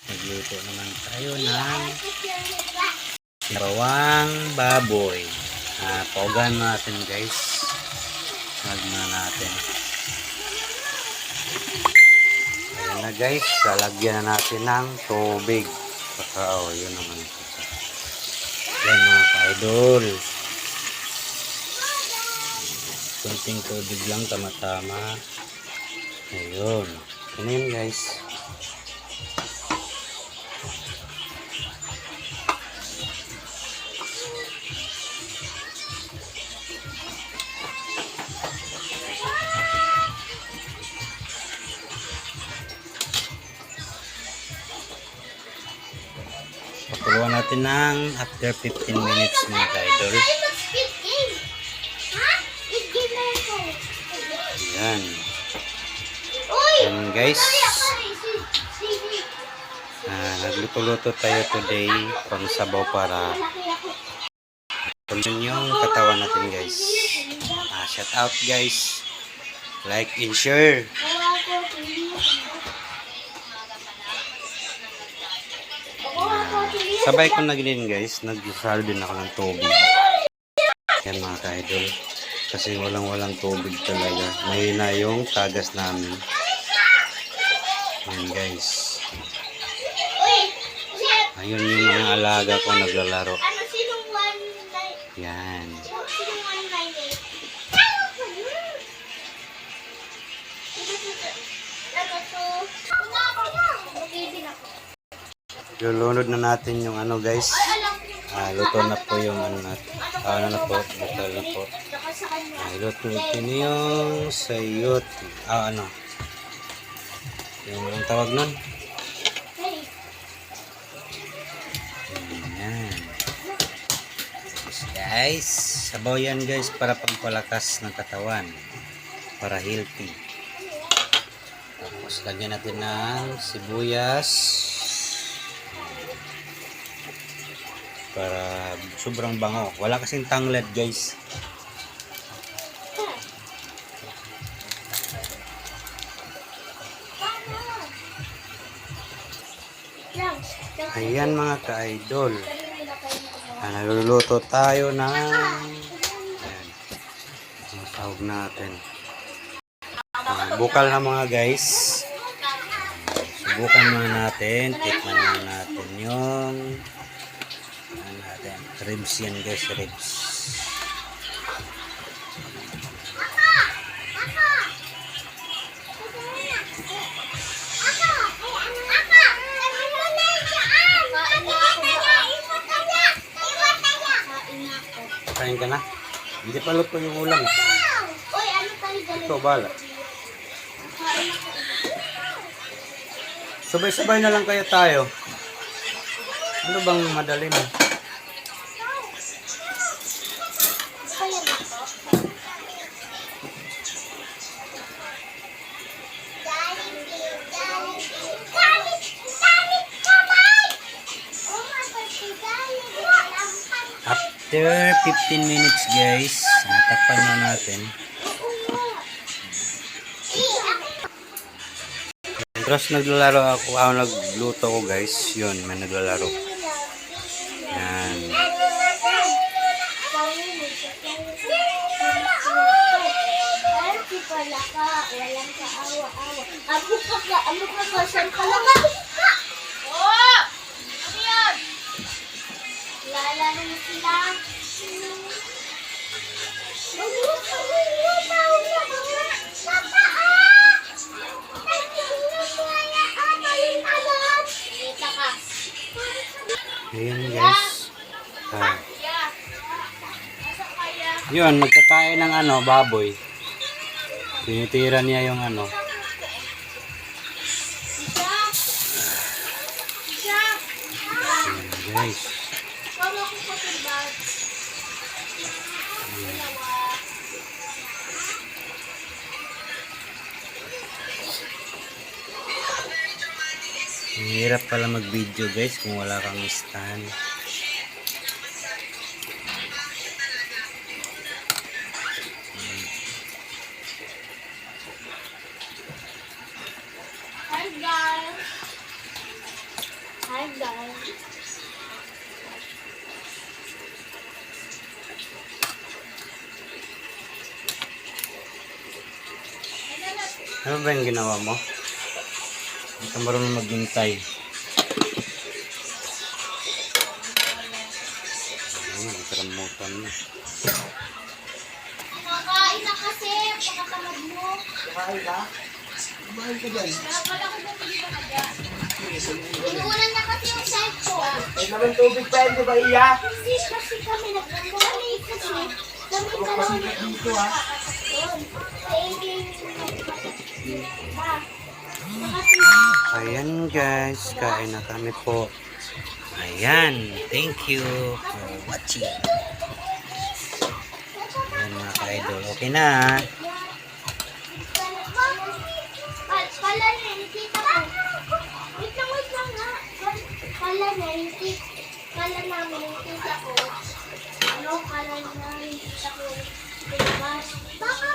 Nagluto naman tayo ng bawang baboy. Paugan natin guys. Magna natin. Ayan na guys. Lalagyan na natin ng tubig. Yun naman. Yan mga ka-idol. Kunting tubig lang, tama-tama. Ayun. Ano yun guys? Pakuluan natin ng after 15 minutes mga ka-idol. Ayan. And guys, nagluto-luto tayo today pang sabaw para tulungan yung katawan natin guys. Shout out guys. Like and share. Sabay ko naglin guys, nagsasalo din ako ng tubig. Yan mga ka-idol. Kasi walang tubig talaga. Mahina yung tagas namin. Yan guys. Ayun yung mga alaga ko naglalaro. Yan. Lulunod na natin yung ano guys. Luto na po yung ano natin. Ano na po, butal na po. Luto natin yung sayote. Ano? Yung ang tawag nun? Ayan. Guys, sabaw yan guys para pangpalakas ng katawan. Para healthy. Tapos lagyan natin ng sibuyas. Para sobrang bango. Wala kasing tanglad guys. Ayan mga ka-idol. Nagluluto tayo ng tawag natin. Bukal na mga guys. Subukan muna natin. Tikman muna natin yung ribs yan guys, ribs. Kain ka na? Hindi pa luto yung ulam. Ito, bala. Sabay-sabay na lang kaya tayo. Ano bang madali mo? After 15 minutes guys, takpan na natin. Tapos naglalaro ako, nagluto ko guys. Yun, may naglalaro. Yan. Lalaro mo sila. Ayan guys. Yun, magkakain ng ano, baboy. Tinitira niya yung ano. Ayan guys. Hirap pala mag-video guys kung wala kang stand. Hi guys. Hi guys. Ano ba yung ginawa mo? Hindi ka marunong maghintay. Ayun, karamutan na. Nakain na kasi, pakatamad mo. Kumain ka? Kumain ka dyan. Kaya pala ko bumili ka dyan. Inuulan na kasi yung side ko. Ay naman tubig pa yun, di ba iya? Kasi kami nagkakami kasi kami kalawin Dito ha. doon. Ayan guys, kain na kami po. Ayan, thank you for watching. Ayan mga ka-idol, okay na. Kala niya, hindi ko. Wait lang nga. Kala niya, hindi. Kala namin, hindi ko. Ano, kala niya, hindi ko. Bakit